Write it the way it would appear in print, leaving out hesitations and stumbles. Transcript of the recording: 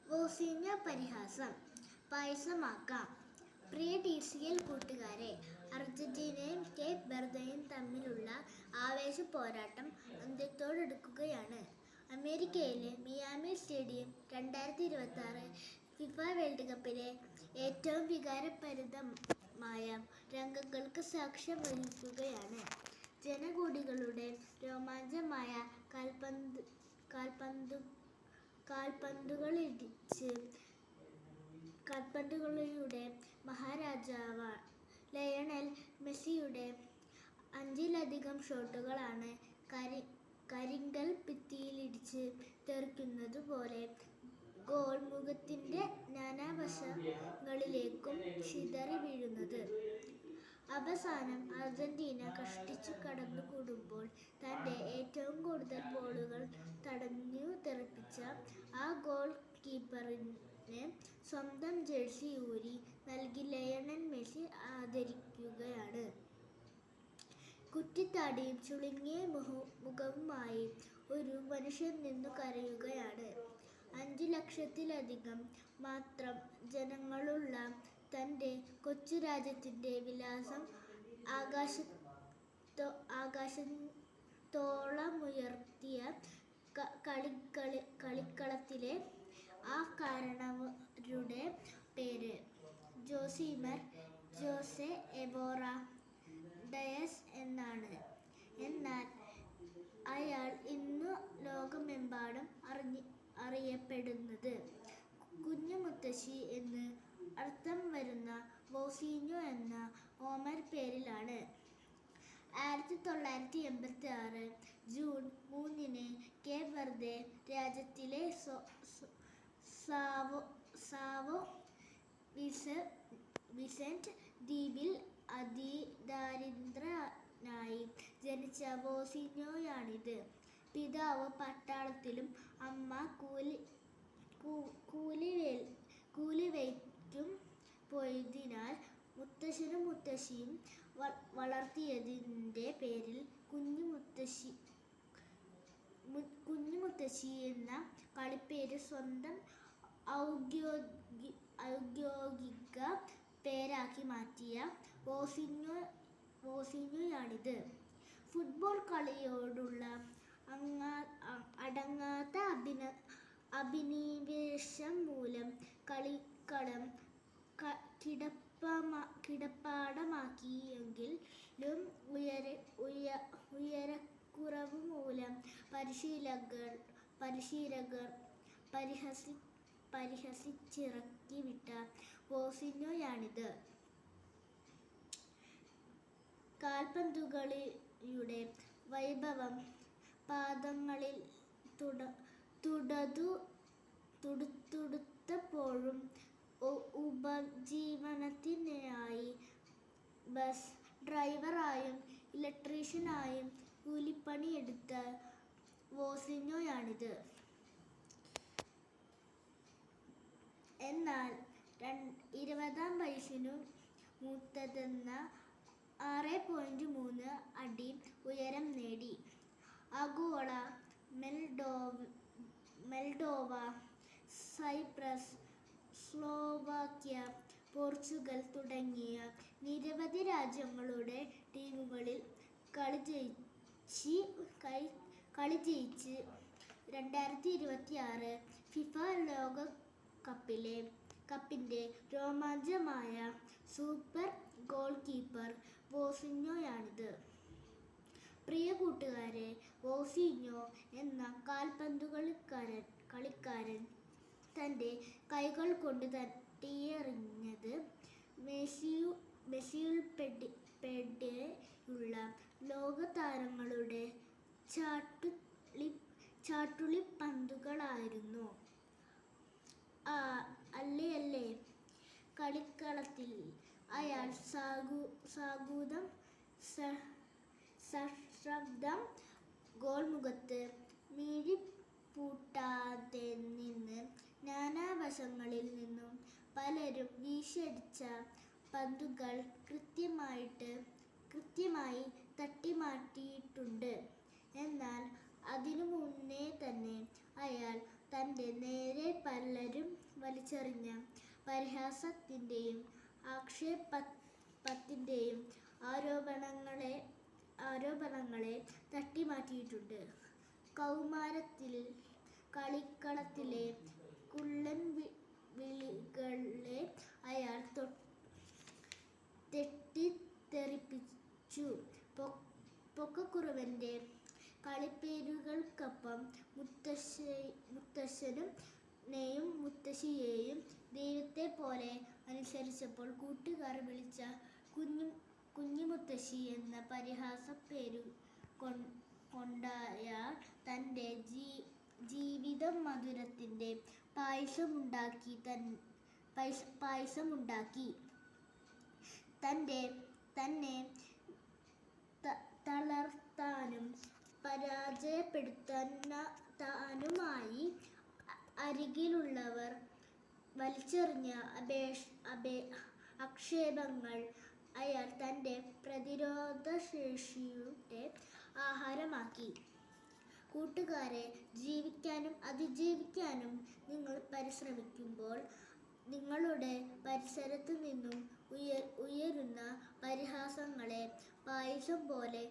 വോസിന്യോ പരിഹാസം. പായസമാക്കാം. പ്രിയ TCL കൂട്ടുകാരെ, അർജന്റീനയും Cape വെർദയും തമ്മിലുള്ള ആവേശ പോരാട്ടം അന്ത്യത്തോടടുക്കുകയാണ്. അമേരിക്കയിലെ മിയാമി സ്റ്റേഡിയം 2026 ഫിഫ വേൾഡ് കപ്പിലെ ഏറ്റവും വികാരഭരിതമായ രംഗങ്ങൾക്ക് സാക്ഷ്യം വഹിക്കുകയാണ്. ജനകോടികളുടെ രോമാഞ്ചമായ കാൽപന്തുകളുടെ മഹാരാജാവ് ലയണൽ മെസ്സിയുടെ 5-ലധികം ഷോട്ടുകളാണ് കരിങ്കൽ ഭിത്തിയിലിടിച്ച് തെറിക്കുന്നതുപോലെ ഗോൾ മുഖത്തിന്റെ നാനാവശങ്ങളിലേക്കും ചിതറി വീഴുന്നത്. അവസാനം അർജന്റീന കഷ്ടിച്ചു കടന്നുകൂടുമ്പോൾ തന്റെ ഏറ്റവും കൂടുതൽ ബോളുകൾ തടഞ്ഞു തെറിപ്പിച്ച ആ ഗോൾ കീപ്പറിന് സ്വന്തം ജേഴ്സി ഊരി നൽകി ലയണൽ മെസ്സി ആദരിക്കുകയാണ്. കുറ്റിത്താടിയും ചുളുങ്ങിയ മുഖവുമായി ഒരു മനുഷ്യൻ നിന്നു കരയുകയാണ്. 5 ലക്ഷത്തിലധികം മാത്രം ജനങ്ങളുള്ള തന്റെ കൊച്ചു രാജ്യത്തിന്റെ വിലാസം ആകാശത്തോളമുയർത്തിയ കളിക്കളത്തിലെ ആ കാരണവരുടെ പേര് ജോസെ എവോറ ഡയസ് എന്നാണ്. എന്നാൽ അയാൾ ഇന്നു ലോകമെമ്പാടും അറിയപ്പെടുന്നത് കുഞ്ഞു മുത്തശ്ശി എന്ന് അർത്ഥം വരുന്ന വോസിന്യോ എന്ന ഓമന പേരിലാണ്. 1986 ജൂൺ 3-ന് കേപ്പ് വെർദെ രാജ്യത്തിലെ സാവോ വിസെന്റ് ദ്വീപിൽ അതിദാരിദ്രനായി ജനിച്ച വോസിന്യോയാണിത്. പിതാവ് പട്ടാളത്തിലും അമ്മ കൂലിവേലയ്ക്കും പോയതിനാൽ മുത്തശ്ശനും മുത്തശ്ശിയും വളർത്തിയതിന്റെ പേരിൽ കുഞ്ഞുമുത്തശ്ശി എന്ന കളിപ്പേര് സ്വന്തം ഔദ്യോഗിക പേരാക്കി മാറ്റിയ വോസിന്യോയാണിത്. ഫുട്ബോൾ കളിയോടുള്ള അടങ്ങാത്ത അഭിനിവേശം മൂലം കളിക്കളം കിടപ്പാടമാക്കിയെങ്കിലും ഉയരക്കുറവ് മൂലം പരിശീലകർ പരിഹസിച്ചിറക്കി വിട്ട വോസിന്യോയാണിത്. കാൽപന്തുകളിയുടെ വൈഭവം പാദങ്ങളിൽ തുടുത്തപ്പോഴും ഉപജീവനത്തിനായി ബസ് ഡ്രൈവറായും ഇലക്ട്രീഷ്യനായും കൂലിപ്പണിയെടുത്ത വോസിന്യോയാണിത്. എന്നാൽ 20-ാം വയസ്സിനു മൂത്തതെന്ന 6.3 അടി ഉയരം നേടി. Angola, Moldova, Cyprus, Slovakia, Portugal തുടങ്ങിയ നിരവധി രാജ്യങ്ങളുടെ ടീമുകളിൽ കളിജയിച്ച് 2026 ഫിഫ ലോകകപ്പിന്റെ രോമാഞ്ചമായ സൂപ്പർ ഗോൾ കീപ്പർ വോസിന്യോയാണിത്. പ്രിയ കൂട്ടുകാരെ, വോസിന്യോ എന്ന കളിക്കാരൻ തന്റെ കൈകൾ കൊണ്ട് തട്ടിയെറിഞ്ഞത് മെസ്സിയുൾപ്പെടെയുള്ള ലോകതാരങ്ങളുടെ ചാട്ടുളിപ്പന്തുകളായിരുന്നു. അല്ലേ? കളിക്കളത്തിൽ അയാൾ സശ്രദ്ധം ഗോൾമുഖത്ത് മിഴിപൂട്ടാതെ നിന്ന് നാനാവശങ്ങളിൽ നിന്നും പലരും വീശിയടിച്ച പന്തുകൾ കൃത്യമായി തട്ടിമാറ്റിയിട്ടുണ്ട്. എന്നാൽ അതിനു മുന്നേ തന്നെ അയാൾ തൻ്റെ നേരെ പലരും വലിച്ചെറിഞ്ഞ പരിഹാസത്തിൻ്റെയും ആക്ഷേപത്തിൻ്റെയും ആരോപണങ്ങളെ തട്ടിമാറ്റിയിട്ടുണ്ട്. കൗമാരത്തിൽ കളിക്കളത്തിലെ കുള്ളൻ വിളികളെ അയാൾ തെറ്റിദ്ധരിപ്പിച്ചു. പൊക്കക്കുറുവൻ്റെ കളിപ്പേരുകൾക്കൊപ്പം മുത്തശ്ശനെയും മുത്തശ്ശിയെയും ദൈവത്തെപ്പോലെ അനുസരിച്ചപ്പോൾ കൂട്ടുകാർ വിളിച്ച കുഞ്ഞിമുത്തശ്ശി എന്ന പരിഹാസപ്പേരു കൊണ്ടയാൾ തൻ്റെ ജീവിത മധുരത്തിൻ്റെ പായസമുണ്ടാക്കി. തന്നെ തളർത്താനും പരാജയപ്പെടുത്താനുമായി അരികിലുള്ളവർ വലിച്ചെറിഞ്ഞ ആക്ഷേപങ്ങൾ അയാൾ തൻ്റെ പ്രതിരോധശേഷിയുടെ ആഹാരമാക്കി. കൂട്ടുകാരെ, ജീവിക്കാനും അതിജീവിക്കാനും നിങ്ങൾ പരിശ്രമിക്കുമ്പോൾ നിങ്ങളുടെ പരിസരത്തു നിന്നും ഉയരുന്ന പരിഹാസങ്ങളെ പായസം പോലെ